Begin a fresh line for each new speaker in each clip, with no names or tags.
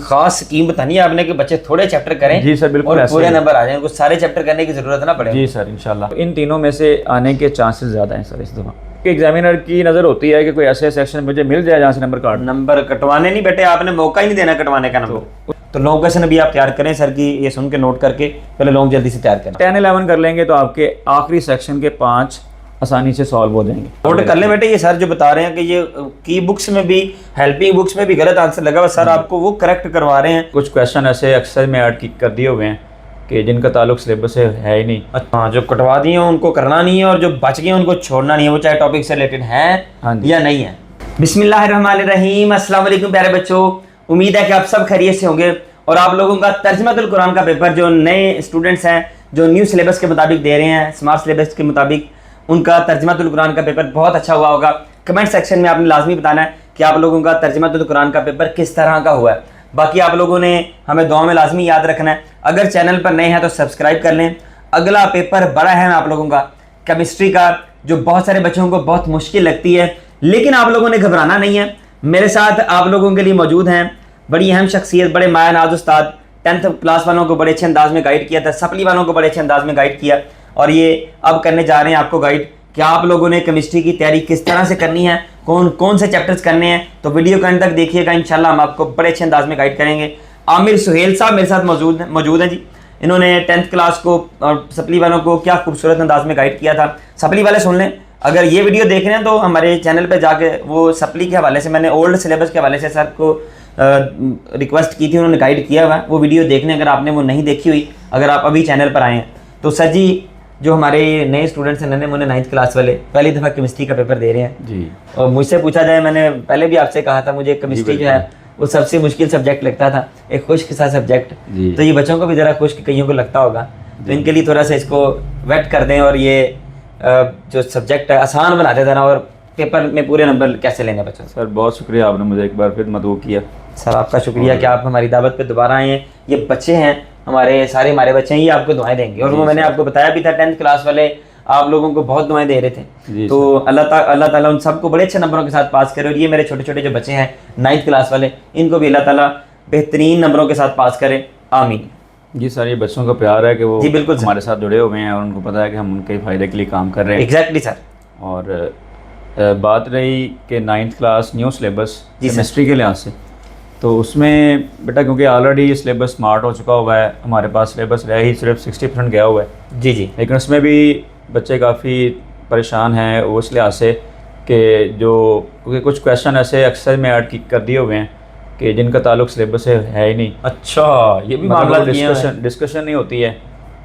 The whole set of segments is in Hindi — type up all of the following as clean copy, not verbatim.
खास स्कीम बतानी है आपने कि बच्चे थोड़े चैप्टर करें
जी सर बिल्कुल,
और पूरे नंबर आ जाए, उनको सारे चैप्टर करने की जरूरत ना पड़े।
जी सर इंशाल्लाह इन तीनों में से आने के चांसेस ज़्यादा हैं सर इस दफ़ा। एग्जामिनर की नज़र होती है कि कोई ऐसे सेक्शन मुझे मिल जाए जहाँ से
नंबर कटवाने नहीं बेटे, आपने मौका ही नहीं देना कटवाने का नंबर। तो लॉन्ग क्वेश्चन अभी आप तैयार करें सर की, ये सुन के नोट करके पहले लॉन्ग जल्दी से तैयार करें।
10-11 कर लेंगे तो आपके आखिरी सेक्शन के 5 आसानी से सॉल्व हो जाएंगे।
नोट कर लें बेटे, ये सर जो बता रहे हैं कि ये की बुक्स में भी, हेल्पिंग बुक्स में भी गलत आंसर लगा हुआ, सर आपको वो करेक्ट करवा रहे हैं।
कुछ क्वेश्चन ऐसे अक्सर में ऐड कर दिए हुए हैं कि जिनका ताल्लुक सिलेबस से है ही नहीं।
अच्छा, जो कटवा दिए हैं उनको करना नहीं है और जो बच गए उनको छोड़ना नहीं है, वो चाहे टॉपिक से रिलेटेड है या नहीं है। बिस्मिल्लाहिर्रहमानिर्रहीम, अस्सलाम वालेकुम प्यारे बच्चों, उम्मीद है कि आप सब खैरियत से होंगे और आप लोगों का तर्जुमातुल कुरान का पेपर जो नए स्टूडेंट्स हैं जो न्यू सिलेबस के मुताबिक दे रहे हैं, स्मार्ट सिलेबस के मुताबिक, उनका तर्जुमातुल कुरान का पेपर बहुत अच्छा हुआ होगा। कमेंट सेक्शन में आपने लाजमी बताना है कि आप लोगों का तर्जुमातुल कुरान का पेपर किस तरह का हुआ है। बाकी आप लोगों ने हमें दुआ में लाजमी याद रखना है। अगर चैनल पर नए हैं तो सब्सक्राइब कर लें। अगला पेपर बड़ा है आप लोगों का केमिस्ट्री का, जो बहुत सारे बच्चों को बहुत मुश्किल लगती है, लेकिन आप लोगों ने घबराना नहीं है। मेरे साथ आप लोगों के लिए मौजूद हैं बड़ी अहम शख्सियत, बड़े माया नाज उस्ताद। 10th क्लास वालों को बड़े अच्छे अंदाज में गाइड किया था, सप्ली वालों को बड़े अच्छे अंदाज में गाइड किया, और ये अब करने जा रहे हैं आपको गाइड कि आप लोगों ने केमिस्ट्री की तैयारी किस तरह से करनी है, कौन कौन से चैप्टर्स करने हैं। तो वीडियो के अंत तक देखिएगा, इंशाल्लाह हम आपको बड़े अच्छे अंदाज में गाइड करेंगे। आमिर सुहेल साहब मेरे साथ मौजूद हैं जी। इन्होंने 10th क्लास को और सप्ली वालों को क्या खूबसूरत अंदाज में गाइड किया था। सप्ली वाले सुन लें, अगर ये वीडियो देख रहे हैं तो हमारे चैनल पे जाके वो सप्ली के हवाले से, मैंने ओल्ड सिलेबस के हवाले से सर को रिक्वेस्ट की थी, उन्होंने गाइड किया हुआ, वो वीडियो देख लें अगर आपने वो नहीं देखी हुई, अगर आप अभी चैनल पर आए हैं तो। सर जी जो हमारे नए स्टूडेंट्स हैं, नन्हे मुन्ने 9th क्लास वाले, पहली दफ़ा केमिस्ट्री का पेपर दे रहे हैं जी, और मुझसे पूछा जाए, मैंने पहले भी आपसे कहा था मुझे केमिस्ट्री जो है वो सबसे मुश्किल सब्जेक्ट लगता था, एक खुश्क सा सब्जेक्ट। तो ये बच्चों को भी ज़रा खुश्क कईयों को लगता होगा, तो इनके लिए थोड़ा सा इसको वेट कर दें और ये जो सब्जेक्ट है आसान बना देते ना, और पेपर में पूरे नंबर कैसे लेने बच्चों।
सर बहुत शुक्रिया, आपने मुझे एक बार फिर मदऊ किया।
सर आपका शुक्रिया कि आप हमारी दावत पे दोबारा आए हैं। ये बच्चे हैं हमारे, सारे हमारे बच्चे हैं, ये आपको दुआएं देंगे, और वो मैंने आपको बताया भी था 10th क्लास वाले आप लोगों को बहुत दुआएं दे रहे थे। तो अल्लाह ताला उन सबको बड़े अच्छे नंबरों के साथ पास करे, और ये मेरे छोटे छोटे जो बच्चे हैं 9th क्लास वाले, इनको भी अल्लाह ताला बेहतरीन नंबरों के साथ पास करे, आमीन।
जी सर, ये बच्चों का प्यार है कि वो
जी बिल्कुल
हमारे साथ जुड़े हुए हैं और उनको पता है कि हम उनके फ़ायदे के लिए काम कर रहे हैं।
Exactly sir.
और बात रही कि 9th class new syllabus chemistry के लिहाज से, तो उसमें बेटा क्योंकि ऑलरेडी सिलेबस स्मार्ट हो चुका हुआ है, हमारे पास सिलेबस रह ही सिर्फ 60% गया हुआ है जी जी, लेकिन उसमें भी बच्चे काफ़ी परेशान हैं उस लिहाज से कि जो क्योंकि कुछ क्वेश्चन ऐसे अक्सर में ऐड कर दिए हुए हैं कि जिनका ताल्लुक सिलेबस से है ही नहीं।
अच्छा, ये भी मामला
डिस्कशन नहीं होती है,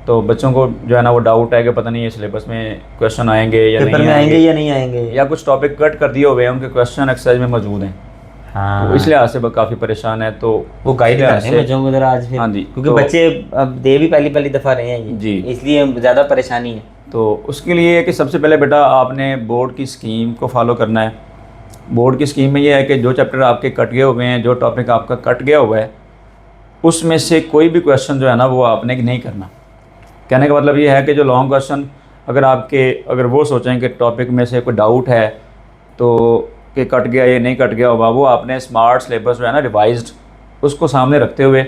तो बच्चों को जो है ना वो डाउट है कि पता नहीं ये सिलेबस में क्वेश्चन आएंगे या नहीं
आएंगे या नहीं आएंगे,
या कुछ टॉपिक कट कर दिए हुए हैं, उनके क्वेश्चन एक्सरसाइज में मौजूद हैं। हाँ, तो इस लिहाज से काफ़ी परेशान है, तो वो गाइड
करते हैं बच्चों को ज़रा आज फिर। हाँ जी, क्योंकि तो बच्चे अब दे भी पहली दफ़ा रहे हैं ये जी, इसलिए ज़्यादा परेशानी है।
तो उसके लिए कि सबसे पहले बेटा आपने बोर्ड की स्कीम को फॉलो करना है। बोर्ड की स्कीम में ये है कि जो चैप्टर आपके कट गए हुए हैं, जो टॉपिक आपका कट गया हुआ है, उसमें से कोई भी क्वेश्चन जो है ना वो आपने नहीं करना। कहने का मतलब ये है कि जो लॉन्ग क्वेश्चन अगर वो सोचें कि टॉपिक में से कोई डाउट है तो कि कट गया ये नहीं कट गया होगा, वो आपने स्मार्ट सिलेबस जो है ना रिवाइज्ड उसको सामने रखते हुए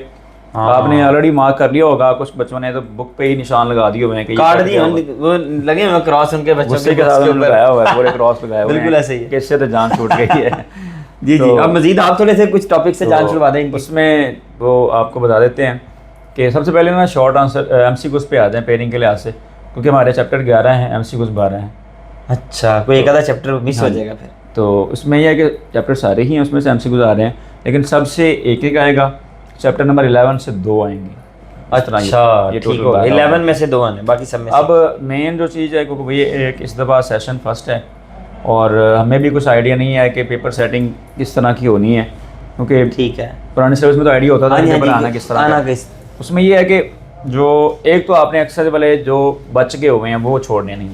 आपने ऑलरेडी मार्क कर लिया होगा। कुछ बच्चों ने तो बुक पे ही निशान लगा दिए हुए हैं कि
काट दिए, वो लगे हुए क्रॉस, उनके बच्चों के साथ
लगाया हुआ है, पूरे क्रॉस लगाए हुए हैं।
बिल्कुल ऐसे ही है,
किससे तो जान छूट गई है
जी जी। अब मजीद आप थोड़े से कुछ टॉपिक से जान छुड़वा देंगे,
उसमें वो आपको बता देते हैं कि सबसे पहले ना शॉर्ट आंसर MCQs पे आते हैं पेयरिंग के लिहाज से, क्योंकि हमारे चैप्टर 11 हैं, MCQs 12 हैं।
अच्छा, कोई एक आधा चैप्टर मिस हो जाएगा फिर,
तो उसमें यह है कि चैप्टर सारे ही हैं, उसमें से MCQs आ रहे हैं, लेकिन सबसे एक आएगा। चैप्टर नंबर 11 से 2 आएंगे।
अच्छा, ये ठीक होगा, 11 में से 2 आने, बाकी सब में।
अब मेन जो चीज़ है क्योंकि ये एक इस दफ़ा सेशन फर्स्ट है और हमें भी कुछ आइडिया नहीं है कि पेपर सेटिंग किस तरह की होनी है, क्योंकि
ठीक है
पुराने सिलेबस में तो आइडिया होता था पेपर आना किस तरह। उसमें ये है कि जो एक तो आपने अक्सर वाले जो बच गए हुए हैं वो छोड़ने नहीं।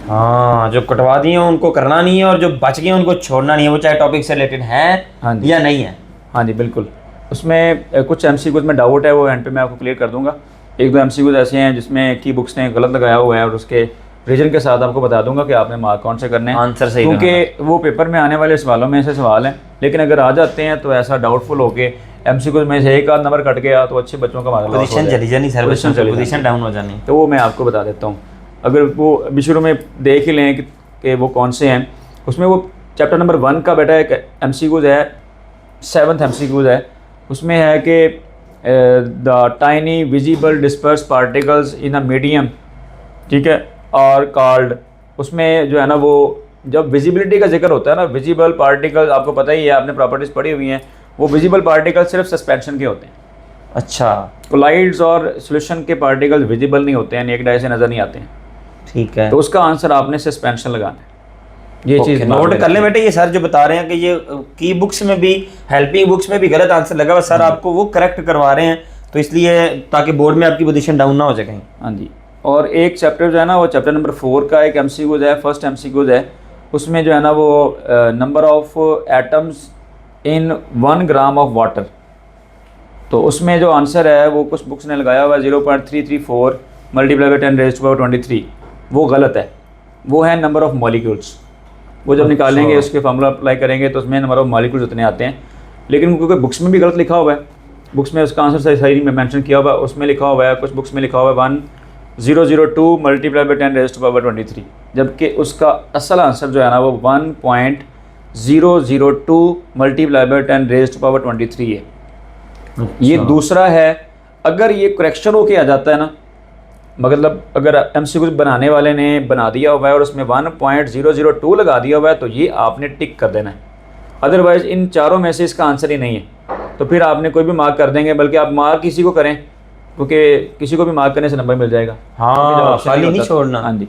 हाँ, जो कटवा दिए हैं उनको करना नहीं है, और जो बच गए उनको छोड़ना नहीं है, वो चाहे टॉपिक से रिलेटेड है या नहीं है।
हाँ जी बिल्कुल। उसमें कुछ MCQs में डाउट है, वो एंड पे मैं आपको क्लियर कर दूंगा। 1-2 MCQs ऐसे हैं जिसमें की बुक्स ने गलत लगाया हुआ है, और उसके रीजन के साथ आपको बता दूंगा कि आपने मार्क कौन से करने हैं,
आंसर सही,
क्योंकि वो पेपर में आने वाले सवालों में ऐसे सवाल हैं, लेकिन अगर आ जाते हैं तो ऐसा डाउटफुल होके MCQ में से एक आध नंबर कट गया तो अच्छे बच्चों का मार्क्स
पोजीशन चली जानी सर,
पोजीशन चली
पोजीशन डाउन हो जानी।
तो वो मैं आपको बता देता हूँ। अगर वो अभी शुरू में देख ही लें कि वो कौन से हैं, उसमें वो चैप्टर नंबर 1 का बेटा एक MCQ है, 7th MCQ है। उसमें है कि the tiny visible disperse particles in a medium, ठीक है, और कॉल्ड। उसमें जो है ना वो जब विजिबिलिटी का जिक्र होता है ना, विजिबल पार्टिकल्स आपको पता ही है, आपने प्रॉपर्टीज़ पढ़ी हुई हैं, वो विजिबल पार्टिकल्स सिर्फ सस्पेंशन के होते हैं।
अच्छा,
कोलाइड्स और सॉल्यूशन के पार्टिकल्स विजिबल नहीं होते हैं, नेक्ड आई से नज़र नहीं आते हैं।
ठीक है,
तो उसका आंसर आपने सस्पेंशन लगाना है। ये चीज़
नोट कर ले बेटे। ये सर जो बता रहे हैं कि ये की बुक्स में भी, हेल्पिंग बुक्स में भी गलत आंसर लगा हुआ, सर आपको वो करेक्ट करवा रहे हैं, तो इसलिए ताकि बोर्ड में आपकी पोजीशन डाउन ना हो जाए कहीं।
हाँ जी। और एक चैप्टर जो है ना वो चैप्टर नंबर 4 का एक MCQ है, फर्स्ट MCQ है। उसमें जो है ना वो number of atoms in 1 gram of water, तो उसमें जो आंसर है वो कुछ बुक्स ने लगाया हुआ 0.334 मल्टीप्लाई बाई 10⁻23, वो गलत है। वो है नंबर ऑफ मॉलिक्यूल्स। वो जब निकालेंगे उसके फार्मूला अप्लाई करेंगे तो उसमें नंबर ऑफ मॉलिक्यूल्स उतने आते हैं, लेकिन क्योंकि बुक्स में भी गलत लिखा हुआ है, बुक्स में उसका आंसर सही में मेंशन किया हुआ है, उसमें लिखा हुआ है, कुछ बुक्स में लिखा हुआ है 1002 मल्टीप्लाई बाई 10⁻23, जबकि उसका असल आंसर जो है ना वो 1.002 मल्टीप्लाई बाई 10⁻23 है। ये दूसरा है। अगर ये करेक्शन होके आ जाता है ना, मतलब अगर MCQ बनाने वाले ने बना दिया हुआ है और उसमें 1.002 लगा दिया हुआ है तो ये आपने टिक कर देना है। अदरवाइज़ इन चारों में से इसका आंसर ही नहीं है, तो फिर आपने कोई भी मार्क कर देंगे, बल्कि आप मार्क किसी को करें, क्योंकि किसी को भी मार्क करने से नंबर मिल जाएगा।
हाँ, खाली नहीं छोड़ना।
हाँ जी,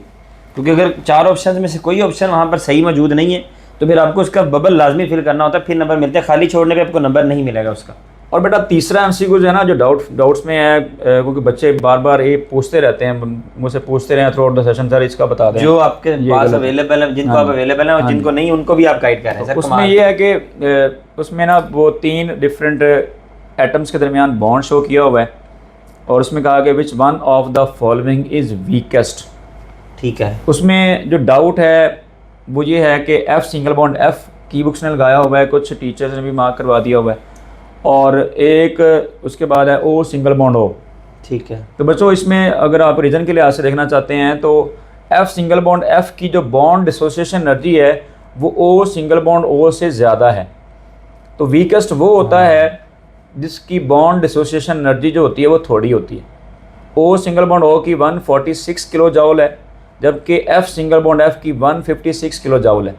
क्योंकि अगर 4 ऑप्शन में से कोई ऑप्शन वहाँ पर सही मौजूद नहीं है तो फिर आपको उसका बबल लाजमी फिल करना होता है, फिर नंबर मिलते हैं। खाली छोड़ने पे आपको नंबर नहीं मिलेगा उसका।
और बेटा तीसरा MCQ जो है ना जो डाउट्स में है, क्योंकि बच्चे बार बार ये पूछते रहते हैं, मुझसे पूछते रहे through out the session, sir इसका बता दें।
जो आपके पास अवेलेबल है, जिनको आप अवेलेबल हैं और जिनको नहीं उनको भी आप गाइड कर रहे हैं।
तो उसमें ये है कि उसमें ना वो 3 डिफरेंट एटम्स के दरमियान बॉन्ड शो किया हुआ है और उसमें कहा कि which one of the following is weakest.
ठीक है,
उसमें जो डाउट है वो ये है कि F सिंगल बॉन्ड F की बुक्स ने लगाया हुआ है, कुछ टीचर्स ने भी मार्क करवा दिया हुआ है, और एक उसके बाद है O सिंगल बॉन्ड O।
ठीक है,
तो बच्चों इसमें अगर आप रीज़न के लिहाज से देखना चाहते हैं तो F सिंगल बॉन्ड F की जो बॉन्ड डिसोसिएशन एनर्जी है वो O सिंगल बॉन्ड O से ज़्यादा है। तो वीकेस्ट वो होता है जिसकी बॉन्ड डिसोसिएशन एनर्जी जो होती है वो थोड़ी होती है। O सिंगल बॉन्ड O की 146 किलो जाउल है, जबकि F सिंगल बॉन्ड F की 156 किलो जाउल है।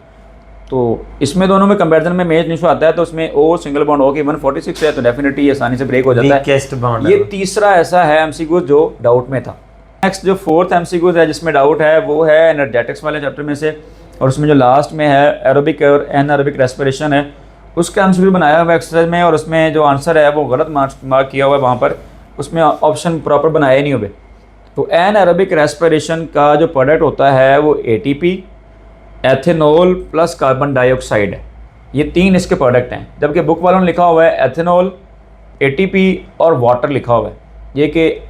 तो इसमें दोनों में कंपैरिजन में मेज निशो आता है, तो उसमें O सिंगल बॉन्ड O की 146 है, तो डेफिनेटली ये आसानी से ब्रेक हो जाता है। ये तीसरा ऐसा है MCQ जो डाउट में था। नेक्स्ट जो 4th MCQ है जिसमें डाउट है वो है एनर्जेटिक्स वाले चैप्टर में से, और उसमें जो लास्ट में है एरोबिक और एनारोबिक रेस्पिरेशन है, उसका MCQ बनाया हुआ एक्सरसाइज में, और उसमें जो आंसर है वो गलत मार्क किया हुआ है वहाँ पर, उसमें ऑप्शन प्रॉपर बनाए नहीं हुए। तो एनारोबिक रेस्पिरेशन का जो प्रोडक्ट होता है वो ATP, ethanol plus carbon dioxide है। ये 3 इसके प्रोडक्ट हैं, जबकि बुक वालों ने लिखा हुआ है एथेनॉल, ATP और वाटर लिखा हुआ है। ये कि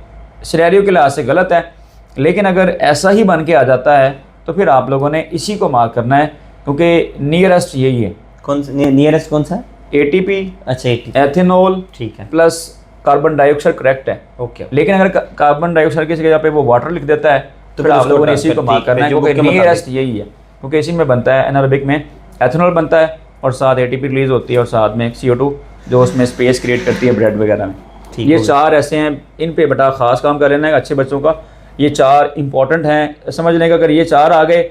सिनेरियो के लिहाज से गलत है, लेकिन अगर ऐसा ही बन के आ जाता है तो फिर आप लोगों ने इसी को मार्क करना है, क्योंकि नियरेस्ट यही है।
कौन सा नियरेस्ट कौन सा है?
ATP,
अच्छा ATP,
एथेनॉल,
ठीक है,
प्लस कार्बन डाइऑक्साइड करेक्ट है।
ओके।
लेकिन अगर कार्बन डाइऑक्साइड की जगह पे वो वाटर लिख देता है तो फिर आप लोगों ने इसी को मार्क करना है, क्योंकि नियरेस्ट यही है, क्योंकि इसी में बनता है एनारोबिक में एथेनॉल बनता है और साथ ATP रिलीज होती है और साथ में CO2 जो उसमें स्पेस क्रिएट करती है ब्रेड वगैरह में। ये 4 ऐसे हैं, इन पे बेटा खास काम कर लेना है अच्छे बच्चों का। ये 4 इंपॉर्टेंट हैं समझ लें कि अगर ये 4 आ गए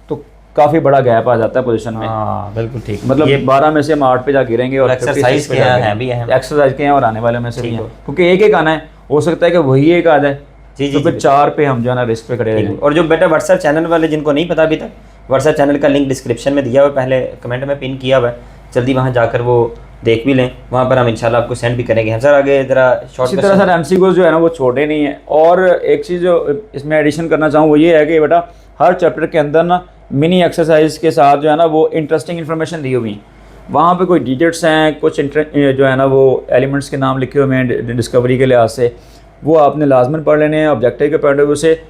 तो काफ़ी बड़ा गैप आ जाता है पोजीशन में।
हाँ बिल्कुल ठीक,
मतलब ये 12 में से हम 8 पे जा गिरेंगे और
एक्सरसाइज के हैं भी हैं,
एक्सरसाइज के हैं और आने वाले में से भी हैं, क्योंकि एक एक आना है, हो सकता है कि वही एक आ जाए।
जी
तो फिर 4 पे हम जो है ना रिस्क पे खड़े रहेंगे।
और जो बेटा व्हाट्सएप चैनल वाले जिनको नहीं पता अभी तक, व्हाट्सएप चैनल का लिंक डिस्क्रिप्शन में दिया हुआ है, पहले कमेंट में पिन किया हुआ है, जल्दी वहाँ जाकर वो देख भी लें, वहाँ पर हम इंशाल्लाह आपको सेंड भी करेंगे। हम सर आगे ज़रा शॉर्ट
इसी तरह सर MCQ जो है ना वो छोटे नहीं है। और एक चीज़ जो इसमें एडिशन करना चाहूँ वो ये है कि बेटा हर चैप्टर के अंदर ना मिनी एक्सरसाइज के साथ जो है ना वो इंटरेस्टिंग इन्फॉर्मेशन दी हुई है। वहाँ पे कोई डिजिट्स हैं, कुछ जो है ना वो एलिमेंट्स के नाम लिखे हुए हैं डिस्कवरी के लिहाज से, वो आपने लाजमन पढ़ लेने हैं ऑब्जेक्टिव के पॉइंट ऑफ व्यू से।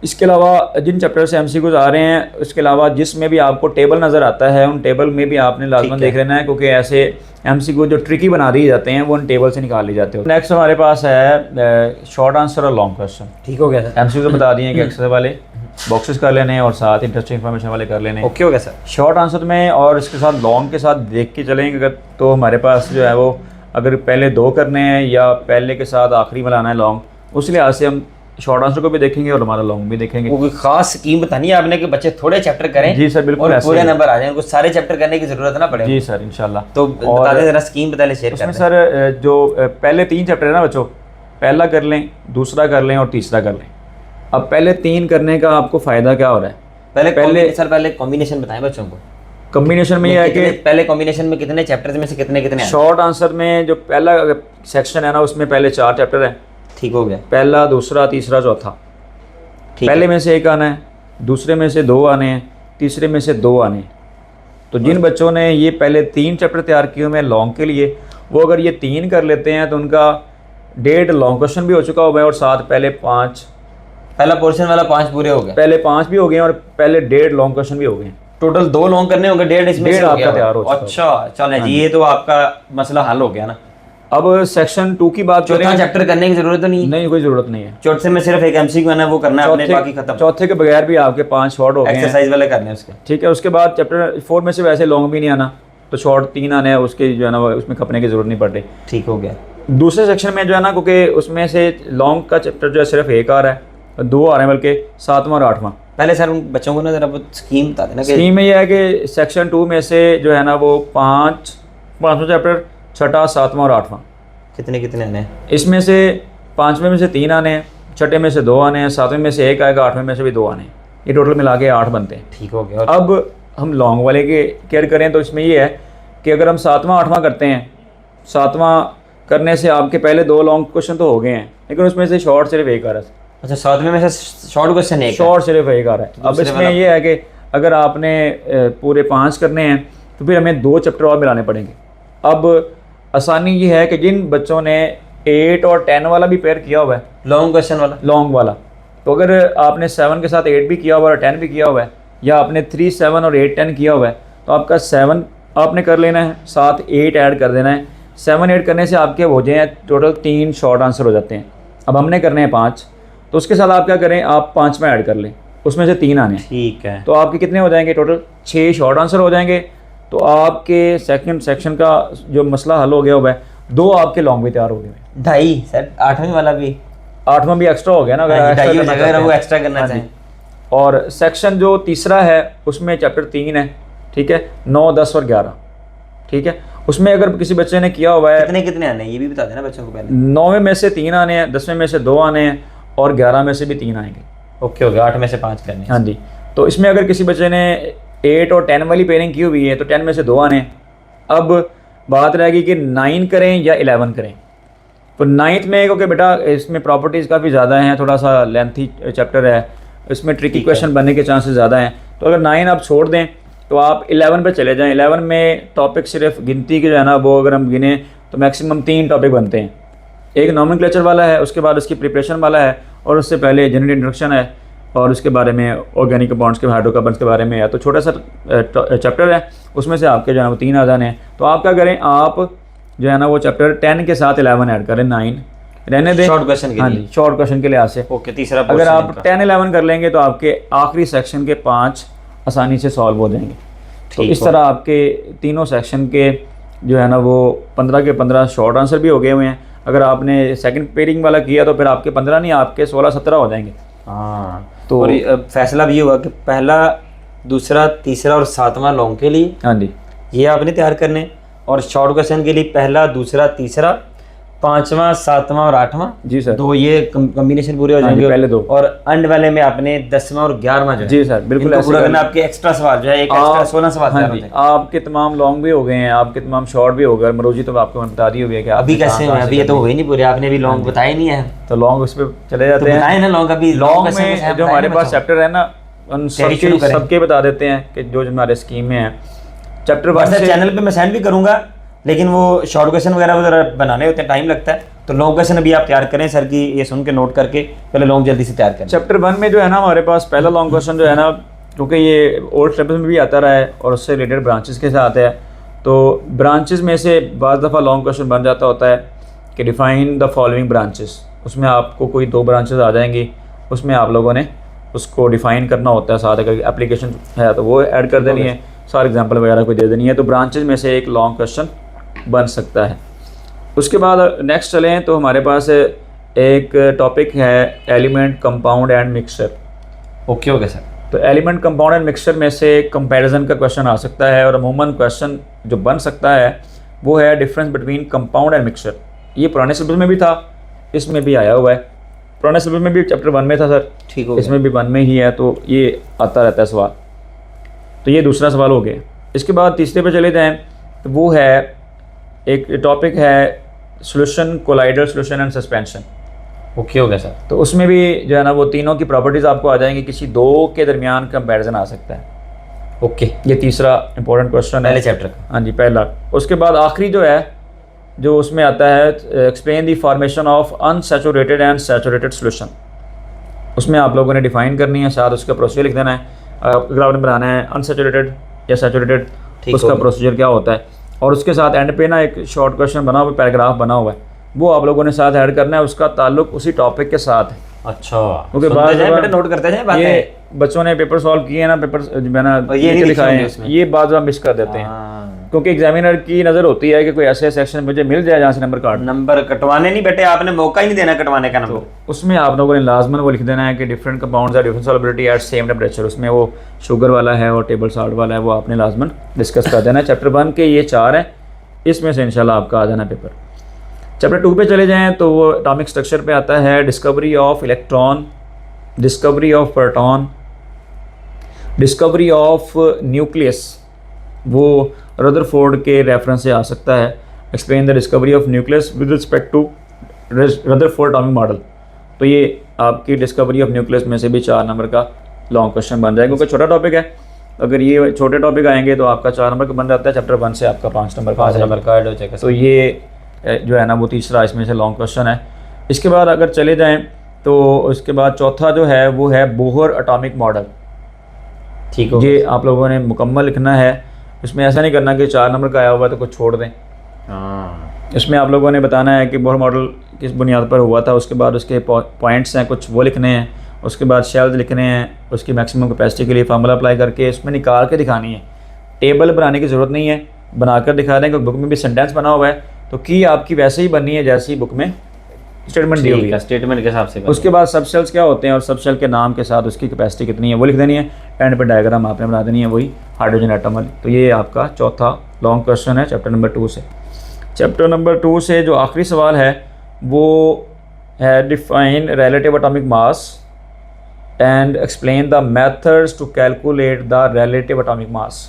इसके अलावा जिन चैप्टर से एमसीक्यूज आ रहे हैं, उसके अलावा जिसमें भी आपको टेबल नज़र आता है उन टेबल में भी आपने लाजमन देख लेना है, क्योंकि ऐसे एमसीक्यू जो ट्रिकी बना दिए जाते हैं वो उन टेबल से निकाल लिए जाते हैं। नेक्स्ट हमारे पास है शॉर्ट आंसर और लॉन्ग क्वेश्चन।
ठीक हो गया सर।
एमसीक्यू बता दिए कि एक्सरसाइज वाले बॉक्सेस कर लेने हैं और साथ इंटरेस्टिंग इन्फॉर्मेशन वाले कर लेने।
ओके हो गया सर।
शॉर्ट आंसर में और इसके साथ लॉन्ग के साथ देख के चलेंगे अगर, तो हमारे पास जो है वो अगर पहले 2 करने हैं या पहले के साथ आखिरी में लाना है लॉन्ग, उस लिहाज से हम शॉर्ट आंसर को भी देखेंगे और हमारा लॉन्ग भी देखेंगे।
वो कोई खास स्कीम बतानी है आपने कि बच्चे थोड़े चैप्टर करें?
जी सर, बिल्कुल
और पूरे नंबर आ जाए, उनको सारे चैप्टर करने की जरूरत ना पड़े।
जी सर, इंशाल्लाह।
तो बता दें जरा स्कीम बता लें, शेयर
उसमें
करें।
सर जो पहले 3 चैप्टर है ना बच्चों, पहला कर लें, दूसरा कर लें और तीसरा कर लें। अब पहले 3 करने का आपको फ़ायदा क्या हो रहा है?
पहले कॉम्बिनेशन बताएं बच्चों को।
कॉम्बिनेशन में यह है कि
पहले कॉम्बिनेशन में कितने चैप्टर्स में से कितने कितने हैं?
शॉर्ट आंसर में जो पहला सेक्शन है ना, उसमें पहले 4 चैप्टर हैं।
ठीक हो गया।
पहला, दूसरा, तीसरा, चौथा। पहले में से 1 आना है, दूसरे में से 2 आने हैं, तीसरे में से 2 आने हैं। तो जिन बच्चों ने ये पहले 3 चैप्टर तैयार किए हुए हैं लॉन्ग के लिए, वो अगर ये 3 कर लेते हैं तो उनका 1.5 लॉन्ग क्वेश्चन भी हो चुका हुआ है और साथ पहले 5,
पहला पोर्शन वाला 5 पूरे हो गए,
पहले 5 भी हो गए और पहले 1.5 लॉन्ग क्वेश्चन भी हो गए।
टोटल 2 लॉन्ग करने होंगे, 1.5 इसमें से हो
आपका
गया
तैयार हो चुका।
अच्छा चलो जी, ये तो आपका मसला हल हो गया ना।
अब सेक्शन 2 की बात
चौथा चैप्टर करने की जरूरत तो नहीं,
कोई जरूरत नहीं है।
चौथे में सिर्फ एक एमसीक्यू है ना, वो करना है अपने, बाकी खत्म।
चौथे के बगैर भी आपके 5 शॉर्ट हो गए,
एक्सरसाइज वाले करने हैं उसके।
ठीक है। उसके बाद चैप्टर 4 में से वैसे लॉन्ग भी नहीं आना, तो शॉर्ट 3 आने हैं, उसके जो है ना उसमें खपने की जरूरत नहीं पड़ रही।
ठीक हो गया।
दूसरे सेक्शन में जो है ना, क्योंकि उसमें से लॉन्ग का चैप्टर जो है सिर्फ 1 आ रहा है, 2 आ रहे हैं, बल्कि 7वां और 8वां।
पहले सर उन बच्चों को ना जरा वो स्कीम बता देना।
स्कीम में यह है कि सेक्शन 2 में से जो है ना वो 5वां चैप्टर, 6वां, 7वां और 8वां
कितने कितने आने हैं?
इसमें से 5वें में से 3 आने हैं, 6ठे में से 2 आने हैं, 7वें में से 1 आएगा, 8वें में से भी 2 आने हैं। ये टोटल मिला के 8 बनते हैं।
ठीक हो गया।
अब हम लॉन्ग वाले के केयर करें तो इसमें ये है कि अगर हम 7वां 8वां करते हैं, 7वां करने से आपके पहले 2 लॉन्ग क्वेश्चन तो हो गए हैं, लेकिन उसमें से शॉर्ट सिर्फ 1 आ रहा है।
अच्छा, 7वें में से शॉर्ट क्वेश्चन एक,
शॉर्ट सिर्फ 1 आ रहा है। अब इसमें ये है कि अगर आपने पूरे 5 करने हैं तो फिर हमें 2 चैप्टर और मिलाने पड़ेंगे। अब आसानी ये है कि जिन बच्चों ने 8 और 10 वाला भी पेयर किया हुआ है,
लॉन्ग क्वेश्चन वाला,
तो अगर आपने 7 के साथ 8 भी किया हुआ है और 10 भी किया हुआ है, या आपने 3, 7 और 8, 10 किया हुआ है, तो आपका 7 आपने कर लेना है, साथ 8 ऐड कर देना है। 7, 8 करने से आपके हो जाए टोटल 3 शॉर्ट आंसर हो जाते हैं। अब हमने करने हैं 5, तो उसके साथ आप क्या करें, आप 5 में ऐड कर लें, उसमें से 3 आने।
ठीक है।
तो आपके कितने हो जाएंगे? टोटल 6 शॉर्ट आंसर हो जाएंगे। तो आपके सेकंड सेक्शन का जो मसला हल हो गया हुआ है, 2 आपके लॉन्ग भी तैयार हो गए।
2.5 सर, 8वें वाला भी,
8वां भी एक्स्ट्रा हो गया ना,
अगर वो एक्स्ट्रा करना चाहें।
और सेक्शन जो तीसरा है उसमें चैप्टर 3 है, ठीक है, 9, 10 और 11, ठीक है। उसमें अगर किसी बच्चे ने किया हुआ है,
कितने कितने आने हैं ये भी बता देना बच्चों को पहले।
9वें में से 3 आने हैं, 10वें में से 2 आने हैं और 11 में से भी 3 आएंगे।
ओके हो गया, 8 में से 5 करने हैं।
हाँ जी। तो इसमें अगर किसी बच्चे ने 8 और 10 वाली पेयरिंग की हुई है तो 10 में से 2 आने हैं। अब बात रहेगी कि 9 करें या 11 करें। तो 9th में क्योंकि बेटा इसमें प्रॉपर्टीज़ काफ़ी ज़्यादा हैं, थोड़ा सा लेंथी चैप्टर है, इसमें ट्रिकी क्वेश्चन बनने के चांसेस ज़्यादा हैं, तो अगर 9 आप छोड़ दें तो आप 11 पे चले जाएं। 11 में टॉपिक सिर्फ गिनती के जो है ना, वो अगर हम गिने तो मैक्सिमम 3 टॉपिक बनते हैं। एक नॉमेनक्लेचर वाला है, उसके बाद उसकी प्रिपरेशन वाला है, और उससे पहले जनरल इंट्रोडक्शन है, और उसके बारे में ऑर्गेनिक कंपाउंड्स के, हाइड्रोकार्बन्स के बारे में है। तो छोटा सा चैप्टर है, उसमें से आपके जो है वो 3 आ जाने हैं। तो आप क्या करें, आप जो है ना वो चैप्टर 10 के साथ 11 ऐड करें, 9 रहने दें शॉर्ट क्वेश्चन के लिए। हाँ जी, शॉर्ट क्वेश्चन के लिहाज से।
ओके, तीसरा
अगर आप 10, 11 कर लेंगे तो आपके आखिरी सेक्शन के 5 आसानी से सॉल्व हो जाएंगे। तो इस तरह आपके तीनों सेक्शन के जो है ना वो 15 के 15 शॉर्ट आंसर भी हो गए हुए हैं। अगर आपने सेकंड पेयरिंग वाला किया तो फिर आपके 15 नहीं, आपके 16-17 हो जाएंगे।
हाँ, तो और फैसला भी हुआ कि पहला, दूसरा, तीसरा और 7वां लॉन्ग के लिए,
हाँ जी,
ये आपने तैयार करने, और शॉर्ट क्वेश्चन के लिए पहला, दूसरा, तीसरा, 5वां, 7वां और 8वां।
जी सर,
2 ये कॉम्बिनेशन पूरे हो जाएंगे,
पहले 2,
और अंड वाले में आपने 10वां और 11वां जो है,
जी सर बिल्कुल ऐसे
पूरा करना। आपके एक्स्ट्रा सवाल जो है, एक एक्स्ट्रा 16 सवाल तैयार हो जाएंगे।
आपके तमाम लॉन्ग भी हो गए हैं, आपके तमाम शॉर्ट भी हो गए। मरोजी तो आपको बता दी हुई है कि
अभी कैसे हुए, अभी ये तो हुए नहीं पूरे, आपने भी लॉन्ग बताए नहीं है,
तो लॉन्ग उस पर चले जाते हैं।
बताए ना लॉन्ग, अभी
लॉन्ग में जो हमारे पास चैप्टर है ना, उन सबके बता देते हैं कि जो हमारे स्कीम में है। चैप्टर 1
चैनल पे मैं सेंड भी करूंगा, लेकिन वो शॉर्ट क्वेश्चन वगैरह जरा बनाने होते हैं, टाइम लगता है, तो लॉन्ग क्वेश्चन अभी आप तैयार करें सर की ये सुन के नोट करके पहले लॉन्ग जल्दी से तैयार करें।
चैप्टर 1 में जो है ना हमारे पास पहला लॉन्ग क्वेश्चन जो है ना, क्योंकि ये ओल्ड सिलेबस में भी आता रहा है और उससे रिलेटेड ब्रांचेस के साथ है, तो ब्रांचेस में से बाज़ दफ़ा लॉन्ग क्वेश्चन बन जाता होता है कि डिफ़ाइन द फॉलोइंग ब्रांचेस। उसमें आपको कोई 2 ब्रांचेस आ जाएंगी, उसमें आप लोगों ने उसको डिफ़ाइन करना होता है, साथ अगर एप्लीकेशन है तो वो ऐड कर देनी है, सारे एग्जांपल वगैरह कोई दे देनी है। तो ब्रांचेस में से एक लॉन्ग क्वेश्चन बन सकता है। उसके बाद नेक्स्ट चलें तो हमारे पास एक टॉपिक है element, compound and mixture.
Okay sir.
तो एलिमेंट, कंपाउंड एंड मिक्सचर में से कंपैरिजन का क्वेश्चन आ सकता है, और अमूमन क्वेश्चन जो बन सकता है वो है difference between compound and mixture. ये पुराने सिलेबस में भी था, इसमें भी आया हुआ है। पुराने सिलेबस में भी चैप्टर 1 में था सर,
ठीक हो,
इसमें भी 1 में ही है, तो ये आता रहता है सवाल। तो ये दूसरा सवाल हो गया। इसके बाद तीसरे पे चले जाएं तो वो है एक टॉपिक है solution, colloidal solution and suspension.
Okay हो गया सर।
तो उसमें भी जो है ना वो तीनों की प्रॉपर्टीज़ आपको आ जाएंगी, किसी 2 के दरमियान कंपैरिजन आ सकता है।
ओके,
ये तीसरा इंपॉर्टेंट क्वेश्चन है
पहले चैप्टर का।
हाँ जी, पहला। उसके बाद आखिरी जो है जो उसमें आता है explain the formation of unsaturated and saturated solution. उसमें आप लोगों ने डिफाइन करनी है, साथ उसका प्रोसीजर लिख देना है। अगर आपने बनाना है अनसैचुरेटेड या सैचुरेटेड, उसका प्रोसीजर क्या होता है, और उसके साथ एंड पे ना एक शॉर्ट क्वेश्चन बना हुआ, पैराग्राफ बना हुआ है, वो आप लोगों ने साथ ऐड करना है। उसका ताल्लुक उसी टॉपिक के साथ है।
अच्छा,
क्योंकि बाद
बेटा नोट करते जाए बातें।
ये बच्चों ने पेपर सॉल्व किए ना, पेपर मैंने
ये नहीं
लिखाए हैं,
इसमें।
ये बात मिस कर देते हैं, क्योंकि एग्जामिनर की नज़र होती है कि कोई ऐसे सेक्शन मुझे मिल जाए जहाँ से नंबर
कटवाने नहीं बेटे, आपने मौका ही नहीं देना कटवाने का नंबर।
उसमें आप लोगों ने लाजमन वो लिख देना है कि different compounds are different solubility at same temperature. उसमें वो शुगर वाला है और टेबल साल्ट वाला है, वो आपने लाजमन डिस्कस कर देना है। चैप्टर 1 के ये 4 हैं, इसमें से इंशाल्लाह आपका आ जाना पेपर। चैप्टर 2 पे चले जाएँ तो वो एटॉमिक स्ट्रक्चर पे आता है, discovery of electron, discovery of proton, discovery of nucleus, वो रदरफोर्ड के रेफरेंस से आ सकता है। Explain the discovery of nucleus with respect to Rutherford atomic model. तो ये आपकी डिस्कवरी ऑफ न्यूक्लियस में से भी 4 नंबर का लॉन्ग क्वेश्चन बन जाएगा, क्योंकि छोटा टॉपिक है। अगर ये छोटे टॉपिक आएंगे तो आपका 4 नंबर का बन जाता है, चैप्टर 1 से आपका 5 नंबर का ऐड हो जाएगा। तो ये जो है ना वो तीसरा इसमें से लॉन्ग क्वेश्चन है। इसके बाद अगर चले जाएँ तो उसके बाद चौथा जो है वो है बोहर एटॉमिक मॉडल।
ठीक है,
ये आप लोगों ने मुकम्मल लिखना है। इसमें ऐसा नहीं करना कि 4 नंबर का आया हुआ है तो कुछ छोड़ दें। इसमें आप लोगों ने बताना है कि बोहर मॉडल किस बुनियाद पर हुआ था, उसके बाद उसके पॉइंट्स हैं कुछ वो लिखने हैं, उसके बाद शेल्स लिखने हैं, उसकी मैक्सिमम कैपेसिटी के लिए फार्मूला अप्लाई करके इसमें निकाल के दिखानी है। टेबल बनाने की ज़रूरत नहीं है, बनाकर दिखा दें, क्योंकि बुक में भी सेंटेंस बना हुआ है, तो की आपकी वैसे ही बननी है जैसे ही बुक में स्टेटमेंट दी हुई है,
स्टेटमेंट के हिसाब से।
उसके बाद सब सेल्स क्या होते हैं और सब सेल के नाम के साथ उसकी कैपेसिटी कितनी है वो लिख देनी है। एंड पे डायग्राम आपने बना देनी है वही हाइड्रोजन एटम वाली। तो ये आपका चौथा लॉन्ग क्वेश्चन है चैप्टर नंबर 2 से। चैप्टर नंबर 2 से जो आखिरी सवाल है वो है define relative atomic mass and explain the methods to calculate the relative atomic mass.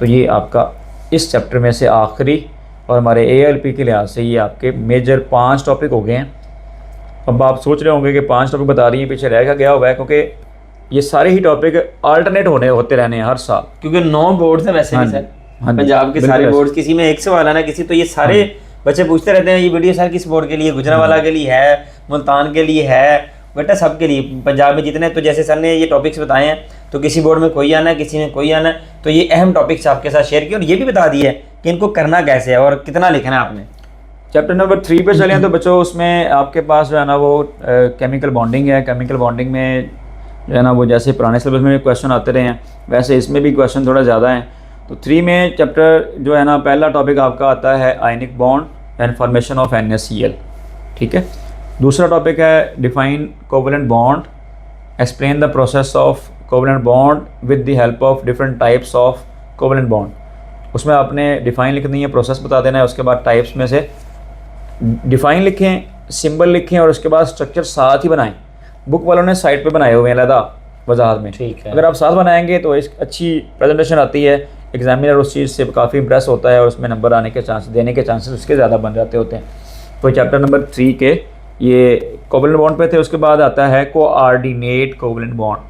तो ये आपका इस चैप्टर में से आखिरी और हमारे ALP के लिहाज से ये आपके मेजर 5 टॉपिक हो गए हैं। अब आप सोच रहे होंगे कि 5 टॉपिक बता रही हैं, पीछे रह गया हुआ है, क्योंकि ये सारे ही टॉपिक अल्टरनेट होते रहने हैं हर साल,
क्योंकि 9 बोर्ड है वैसे भी सर, पंजाब के सारे बोर्ड, किसी में एक सवाल आना किसी, तो ये सारे बच्चे पूछते रहते हैं ये वीडियो सर किस बोर्ड के लिए, गुजरांवाला के लिए है, मुल्तान के लिए है, बेटा सब के लिए पंजाब में जितने। तो जैसे सर ने ये टॉपिक्स बताए हैं तो किसी बोर्ड में कोई आना है, किसी में कोई आना है, तो ये अहम टॉपिक्स आपके साथ शेयर किए और ये भी बता दिए कि इनको करना कैसे है और कितना लिखना है आपने।
चैप्टर नंबर 3 पे चलें तो बच्चों उसमें आपके पास जो है ना वो केमिकल बॉन्डिंग है। केमिकल बॉन्डिंग में जो है ना वो जैसे पुराने सिलेबस में क्वेश्चन आते रहे हैं वैसे इसमें भी क्वेश्चन थोड़ा ज़्यादा हैं। तो 3 में चैप्टर जो है ना पहला टॉपिक आपका आता है ionic bond and formation of NaCl, ठीक है। दूसरा टॉपिक है define covalent bond, explain the process of covalent bond with the help of different types of covalent bond. उसमें आपने डिफाइन लिखनी है, प्रोसेस बता देना है, उसके बाद टाइप्स में से डिफाइन लिखें, सिंबल लिखें और उसके बाद स्ट्रक्चर साथ ही बनाएं। बुक वालों ने साइड पे बनाए हुए हैं अलहदा वजाहत में,
ठीक है।
अगर आप साथ बनाएंगे तो एक अच्छी प्रेजेंटेशन आती है, एग्जामिनर उस चीज़ से काफ़ी इंप्रेस होता है और उसमें नंबर आने के चांस देने के चांसेस उसके ज़्यादा बन जाते होते हैं। तो चैप्टर नंबर 3 के ये कोवलेंट बॉन्ड पे थे। उसके बाद आता है कोऑर्डिनेट कोवलेंट बॉन्ड,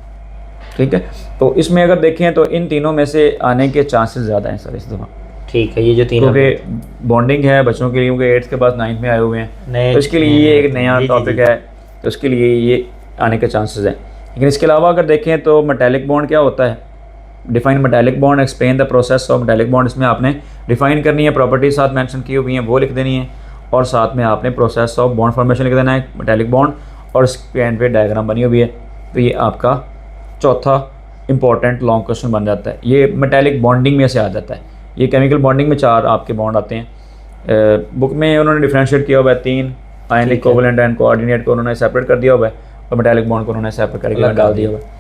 ठीक है। तो इसमें अगर देखें तो इन तीनों में से आने के चांसेस ज़्यादा हैं सर इस दफ़ा।
ठीक है, ये जो तीन
क्योंकि बॉन्डिंग है बच्चों के लिए, क्योंकि 8th के बाद 9th में आए हुए हैं, तो इसके लिए ये एक नया टॉपिक है, तो उसके लिए ये आने के चांसेस हैं। लेकिन इसके अलावा अगर देखें तो मेटालिक बॉन्ड क्या होता है, define metallic bond, explain the process of metallic bond. इसमें आपने डिफाइन करनी है, प्रॉपर्टीज साथ मेंशन की हुई हैं वो लिख देनी है, और साथ में आपने प्रोसेस ऑफ बॉन्ड फॉर्मेशन लिख देना है मेटालिक बॉन्ड, और इसके एंड पे डायग्राम बनी हुई है। तो ये आपका चौथा इंपॉर्टेंट लॉन्ग क्वेश्चन बन जाता है। ये मेटालिक बॉन्डिंग में से आ जाता है। ये केमिकल बॉन्डिंग में 4 आपके बॉन्ड आते हैं। बुक में उन्होंने डिफरेंशिएट किया हुआ है 3, आयनिक, कोवलेंट एंड कोऑर्डिनेट को उन्होंने सेपरेट कर दिया हुआ है, और मेटालिक बॉन्ड को उन्होंने सेपरेट करके डाल दिया हुआ है।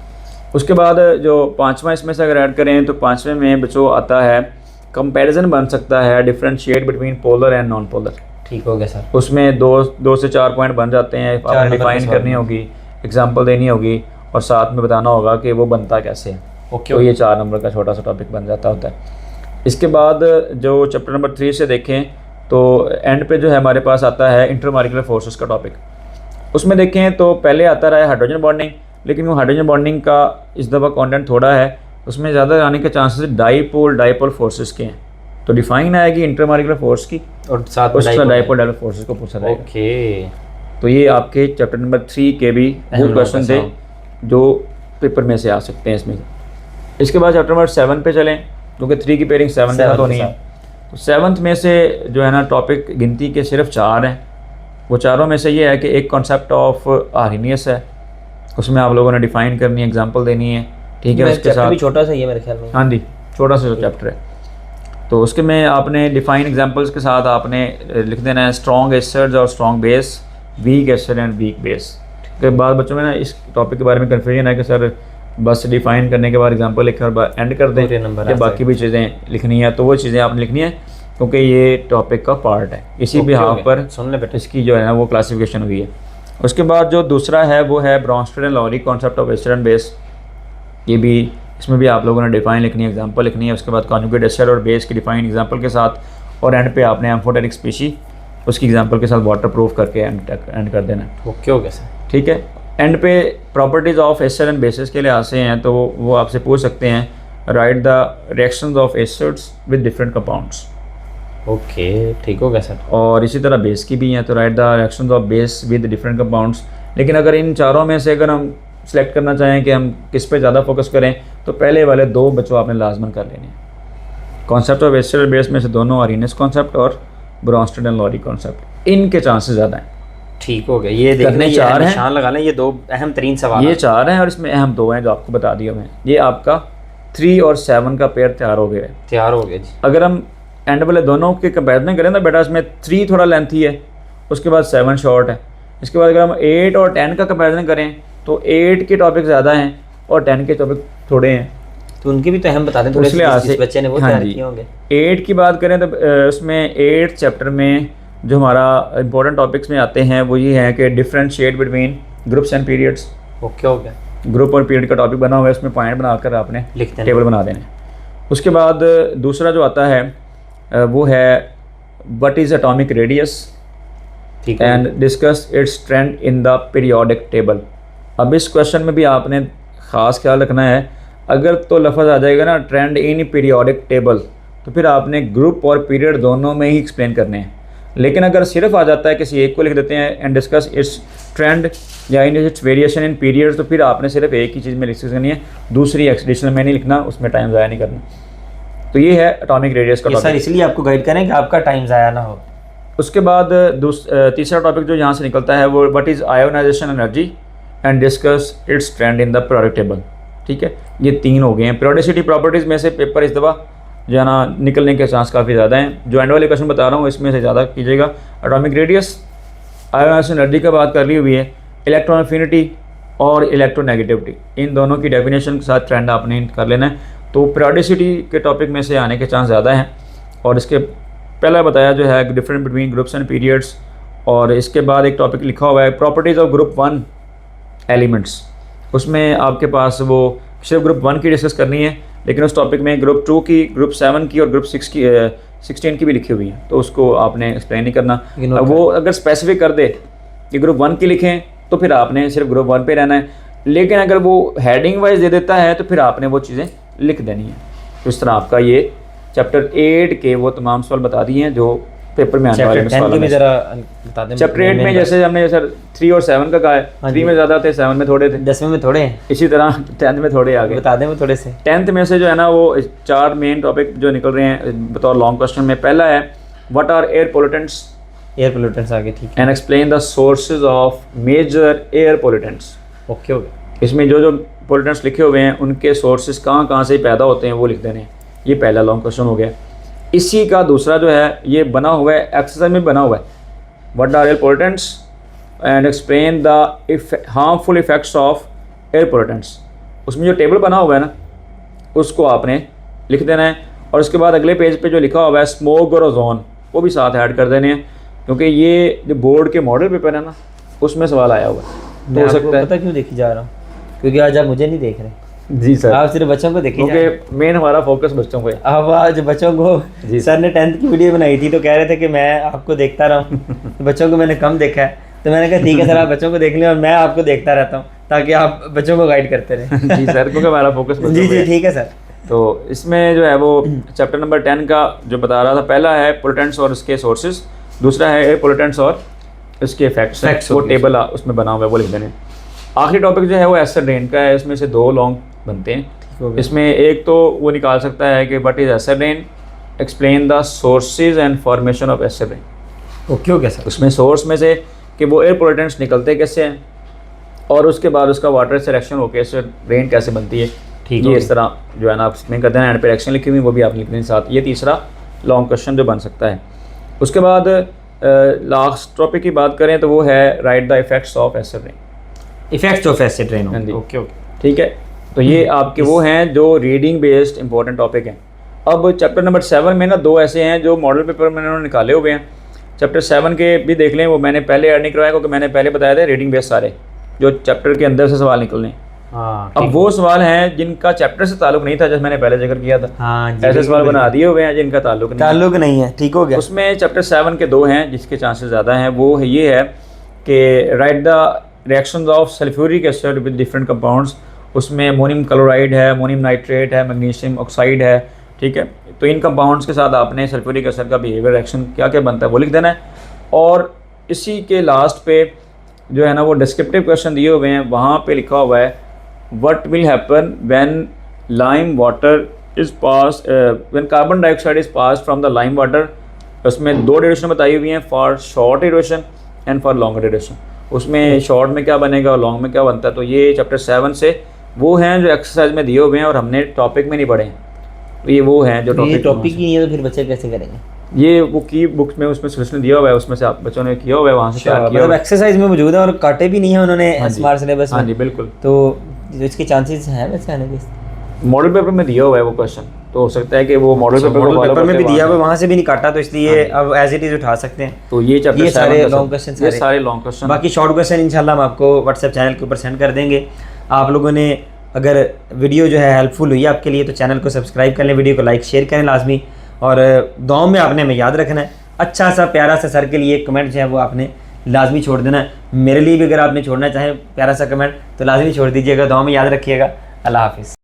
उसके बाद जो 5वां इसमें से अगर ऐड करें तो 5वें में बच्चों आता है कंपैरिजन बन सकता है, differentiate between polar and non polar.
ठीक हो गया सर।
उसमें 2 से 4 पॉइंट बन जाते हैं, आपने डिफाइन करनी होगी, एग्जांपल देनी होगी, और साथ में बताना होगा कि वो बनता कैसे है।
ओके,
तो ये 4 नंबर का छोटा सा टॉपिक बन जाता होता है। इसके बाद जो चैप्टर नंबर 3 से देखें तो एंड पे जो है हमारे पास आता है इंटरमॉलिक्यूलर फोर्सेस का टॉपिक। उसमें देखें तो पहले आता रहा है हाइड्रोजन बॉन्डिंग, लेकिन वो हाइड्रोजन बॉन्डिंग का इस दफ़ा कंटेंट थोड़ा है, उसमें ज़्यादा आने के चांसेस डाइपोल फोर्सेस के हैं। तो डिफाइन आएगी इंटरमॉलिक्यूलर फोर्स की, और साथ में डाइपोल फोर्सेस को पूछा जाएगा।
ओके,
तो ये आपके चैप्टर नंबर 3 के भी वो क्वेश्चन थे जो पेपर में से आ सकते हैं इसमें। इसके बाद चैप्टर नंबर 7 पे चलें, क्योंकि 3 की पेयरिंग 7 के साथ होनी है। तो 7th में से जो है ना टॉपिक गिनती के सिर्फ 4 हैं। वो चारों में से ये है कि एक कॉन्सेप्ट ऑफ आर्हीनियस है, उसमें आप लोगों ने डिफाइन करनी है, एग्जांपल देनी है, ठीक है। उसके साथ
भी छोटा सा ही है मेरे ख्याल में।
हाँ जी, छोटा सा चैप्टर है, तो उसके में आपने डिफाइन एग्जांपल्स के साथ आपने लिख देना है स्ट्रॉन्ग एसिड्स और strong base, weak acid and weak base. के बाद बच्चों में ना इस टॉपिक के बारे में कन्फ्यूजन है कि सर बस डिफाइन करने के बाद एग्जांपल लिखकर एंड कर दें, या बाकी भी चीज़ें लिखनी है, तो वो चीज़ें आपने लिखनी है, क्योंकि ये टॉपिक का पार्ट है। इसी बिहाफ पर
सुन ले बेटा
इसकी जो है ना वो क्लासिफिकेशन हुई है। उसके बाद जो दूसरा है वो है Bronsted and Lowry concept of acid and base. ये भी इसमें भी आप लोगों ने डिफाइन लिखनी है, एग्जांपल लिखनी है। उसके बाद कॉन्जुगेट एसिड और बेस की डिफाइन एग्जांपल के साथ, और एंड पे आपने एम्फोटेरिक स्पीशी उसकी एग्जांपल के साथ वाटर प्रूफ करके एंड कर देना।
ओके हो गया सर, ठीक है।
एंड पे properties of acid and bases के लिए आते हैं, तो वो आपसे पूछ सकते हैं right the reactions of acids with different compounds.
Okay, ठीक हो गया सर।
और इसी तरह बेस की भी हैं, तो right the reactions of base with different compounds. लेकिन अगर इन चारों में से अगर हम सेलेक्ट करना चाहें कि हम किस पे ज़्यादा फोकस करें, तो पहले वाले 2 बच्चों आपने लाजमन कर लेने हैं। कॉन्सेप्ट ऑफ एसिड और बेस में से दोनों, आर्हीनियस कॉन्सेप्ट और ब्रॉन्स्टेड एंड लॉरी कॉन्सेप्ट, इनके चांसेस ज़्यादा हैं।
ठीक हो गया, ये देखने 4 हैं, निशान लगा लें, ये 2 अहम तरीन सवाल।
ये 4 हैं और इसमें अहम 2 हैं जो आपको बता दिया मैं। ये आपका 3 और 7 का पेयर तैयार हो गया है,
तैयार हो गया जी।
अगर हम एंड वाले दोनों के कंपेरिजन करें ना बेटा, इसमें 3 थोड़ा लेंथी है, उसके बाद 7 शॉर्ट है। इसके बाद अगर हम 8 और 10 का कंपेरिजन करें तो 8 के टॉपिक ज़्यादा हैं और 10 के टॉपिक थोड़े हैं,
तो उनकी भी तो अहम बता दें थोड़े से, बच्चे ने वो तैयार किए होंगे।
8 की बात करें तो उसमें 8 चैप्टर में जो हमारा इंपॉर्टेंट टॉपिक्स में आते हैं वो ये है कि differentiate between groups and periods.
Okay हो गया,
ग्रुप और पीरियड का टॉपिक बना हुआ है, उसमें पॉइंट बनाकर आपने टेबल बना देने। उसके बाद दूसरा जो आता है वो है what is atomic radius and discuss its trend in the periodic table. अब इस क्वेश्चन में भी आपने ख़ास ख्याल रखना है, अगर तो लफ्ज़ आ जाएगा ना ट्रेंड इन पीरियोडिक टेबल, तो फिर आपने ग्रुप और पीरियड दोनों में ही एक्सप्लेन करने हैं। लेकिन अगर सिर्फ आ जाता है किसी एक को लिख देते हैं एंड डिस्कस इट्स ट्रेंड या in its variation in periods, तो फिर आपने सिर्फ एक ही चीज़ में डिस्कस करनी है, दूसरी एडिशनल में नहीं लिखना, उसमें टाइम ज़ाया नहीं करना। तो ये है एटॉमिक रेडियस का टॉपिक।
सर इसलिए आपको गाइड करें कि आपका टाइम ज़ाया ना हो।
उसके बाद तीसरा टॉपिक जो यहाँ से निकलता है वो what is ionisation energy and discuss its trend in the periodic table. ठीक है, ये 3 हो गए हैं। पीरियोडिसिटी प्रॉपर्टीज़ में से पेपर इस दफ़ा जो है ना निकलने के चांस काफ़ी ज़्यादा हैं। जो एंड वाले क्वेश्चन बता रहा हूँ इसमें से ज़्यादा कीजिएगा। एटॉमिक रेडियस, आयोनाइजेशन एनर्जी का बात कर ली हुई है, इलेक्ट्रॉन एफिनिटी और इलेक्ट्रोनेगेटिविटी, इन दोनों की डेफिनेशन के साथ ट्रेंड आपने कर लेना है। तो पीरियोडिसिटी के टॉपिक में से आने के चांस ज़्यादा हैं। और इसके पहला बताया जो है different between groups and periods, और इसके बाद एक टॉपिक लिखा हुआ है प्रॉपर्टीज़ ऑफ ग्रुप 1 एलिमेंट्स। उसमें आपके पास वो सिर्फ ग्रुप 1 की डिस्कस करनी है, लेकिन उस टॉपिक में ग्रुप 2 की, ग्रुप 7 की और ग्रुप 16 की भी लिखी हुई है, तो उसको आपने एक्सप्लेन नहीं करना। वो अगर स्पेसिफिक कर दे कि ग्रुप 1 की लिखें तो फिर आपने सिर्फ ग्रुप 1 पे रहना है, लेकिन अगर वो हेडिंग वाइज दे देता है तो फिर आपने वो चीज़ें लिख देनी है। तो इस तरह आपका ये चैप्टर 8 के वो तमाम सवाल बता दिए हैं जो पेपर में आने वाले
चैप्टर 10 के भी जरा बता दें।
चैप्टर 8 में जैसे हमने सर 3 और 7 का कहा है, 3 में ज़्यादा थे, 7 में थोड़े थे,
10वें में थोड़े हैं,
इसी तरह 10th में थोड़े आगे
बता दें वो थोड़े से।
10th में से जो है ना वो 4 मेन टॉपिक जो निकल रहे हैं बतौर लॉन्ग क्वेश्चन में। पहला है what are air pollutants
air pollutants आगे, ठीक है।
And explain the sources of major air pollutants.
Okay हो गया।
इसमें जो जो पोल्यूटेंट्स लिखे हुए हैं उनके सोर्सेज कहाँ कहाँ से पैदा होते हैं वो लिख देने हैं। ये पहला लॉन्ग क्वेश्चन हो गया। इसी का दूसरा जो है ये बना हुआ है, एक्सरसाइज में बना हुआ है, what are air pollutants and explain the harmful effects of air pollutants. उसमें जो टेबल बना हुआ है ना उसको आपने लिख देना है, और उसके बाद अगले पेज पे जो लिखा हुआ है स्मोक और ओजोन वो भी साथ ऐड कर देने हैं, क्योंकि ये जो बोर्ड के मॉडल पेपर है ना उसमें सवाल आया हुआ है। तो हो सकता है,
पता क्यों देखी जा रहा हूँ, क्योंकि आज आप मुझे नहीं देख रहे।
जी सर,
आप सिर्फ बच्चों को देखिए,
क्योंकि मेन हमारा फोकस बच्चों पे है।
अब आज बच्चों को सर ने 10th की वीडियो बनाई थी तो कह रहे थे कि मैं आपको देखता रहा हूँ तो बच्चों को मैंने कम देखा है, तो मैंने कहा ठीक है सर आप बच्चों को देख लें और मैं आपको देखता रहता हूँ ताकि आप बच्चों को गाइड करते रहें।
जी सर, क्योंकि हमारा फोकस बच्चों
जी
पे
जी
है।
ठीक है सर।
तो इसमें जो है वो चैप्टर नंबर 10 का जो बता रहा था, पहला है पोल्यूटेंट्स और उसके सोर्सेज, दूसरा है एयर पोल्यूटेंट्स और उसके इफेक्ट्स, वो टेबल उसमें बना हुआ है वो लिख देने। आखिरी टॉपिक जो है वो एसिड रेन का है, इसमें से 2 लॉन्ग बनते हैं। इसमें एक तो वो निकाल सकता है कि what is acid rain, explain the sources and formation of acid rain.
Okay हो गया सर।
उसमें सोर्स में से कि वो एयर पोल्यूटेंट्स निकलते कैसे हैं, और उसके बाद उसका वाटर से रिएक्शन होकर एसिड रेन कैसे बनती है।
ठीक
ये इस तरह जो है ना आप एक्सप्लेन करते हैं, एंड पे रिएक्शन लिखी हुई वो भी आप लिख दें साथ। ये तीसरा लॉन्ग क्वेश्चन जो बन सकता है। उसके बाद लास्ट टॉपिक की बात करें तो वो है right the effects of acid rain.
Effects of acid rain.
हाँ जी,
ओके ओके
ठीक है। तो ये आपके वो हैं जो रीडिंग बेस्ड इंपॉर्टेंट टॉपिक हैं। अब चैप्टर नंबर 7 में ना 2 ऐसे हैं जो मॉडल पेपर में उन्होंने निकाले हुए हैं। चैप्टर 7 के भी देख लें, वो मैंने पहले ऐड नहीं करवाया क्योंकि मैंने पहले बताया था रीडिंग बेस्ड सारे जो चैप्टर के अंदर से सवाल निकलने।
हाँ,
अब वो सवाल हैं जिनका चैप्टर से ताल्लुक नहीं था, जैसे मैंने पहले जिक्र किया था।
हाँ जी,
ऐसे सवाल बना दिए हुए हैं जिनका ताल्लुक
नहीं है। ठीक हो गया।
उसमें चैप्टर 7 के 2 हैं जिसके चांसेस ज़्यादा हैं। वो ये है कि right the reactions of sulphuric acid with different compounds. उसमें अमोनियम क्लोराइड है, अमोनियम नाइट्रेट है, मैग्नीशियम ऑक्साइड है, ठीक है। तो इन कंपाउंड्स के साथ आपने सल्फ्यूरिक एसिड का बिहेवियर रिएक्शन क्या क्या बनता है वो लिख देना है। और इसी के लास्ट पे जो है ना वो डिस्क्रिप्टिव क्वेश्चन दिए हुए हैं, वहाँ पे लिखा हुआ है what will happen when lime water is pass when carbon dioxide is pass from the lime water. उसमें 2 ड्यूरेशन बताई हुई हैं, for short duration and for long duration. उसमें शॉर्ट में क्या बनेगा और लॉन्ग में क्या बनता है। तो ये चैप्टर 7 से वो हैं जो एक्सरसाइज में दिए हुए हैं और हमने टॉपिक में नहीं पढ़े हैं। तो ये वो हैं जो
टॉपिक ही नहीं है तो फिर बच्चे कैसे करेंगे।
ये वो की बुक्स में उसमें सोल्यूशन दिया हुआ है, उसमें से आप बच्चों ने किया हुआ है, वहाँ से तैयार किया
मतलब एक्सरसाइज में मौजूद है और काटे भी नहीं है उन्होंने स्मार्ट सिलेबस में।
हाँ जी बिल्कुल।
तो इसके चांसेस हैं वैसे आने के।
मॉडल पेपर में दिया हुआ है वो क्वेश्चन, तो हो सकता है कि वो मॉडल पेपर
में भी दिया हुआ, वहाँ से भी नहीं काटा, तो इसलिए अब एज इट इज उठा सकते हैं।
तो ये चैप्टर
ये सारे लॉन्ग क्वेश्चन,
ये सारे लॉन्ग क्वेश्चन।
बाकी शॉर्ट क्वेश्चन इंशाल्लाह हम आपको व्हाट्सएप चैनल के ऊपर सेंड कर देंगे। आप लोगों ने अगर वीडियो जो है हेल्पफुल हुई आपके लिए तो चैनल को सब्सक्राइब कर लें, वीडियो को लाइक शेयर करें लाजमी, और दुआओं में आपने हमें याद रखना है। अच्छा सा प्यारा सा सर के लिए कमेंट जो है वो आपने लाजमी छोड़ देना है। मेरे लिए भी अगर आपने छोड़ना चाहें प्यारा सा कमेंट तो लाजमी छोड़ दीजिएगा। दुआ में याद रखिएगा। अल्लाह हाफिज़।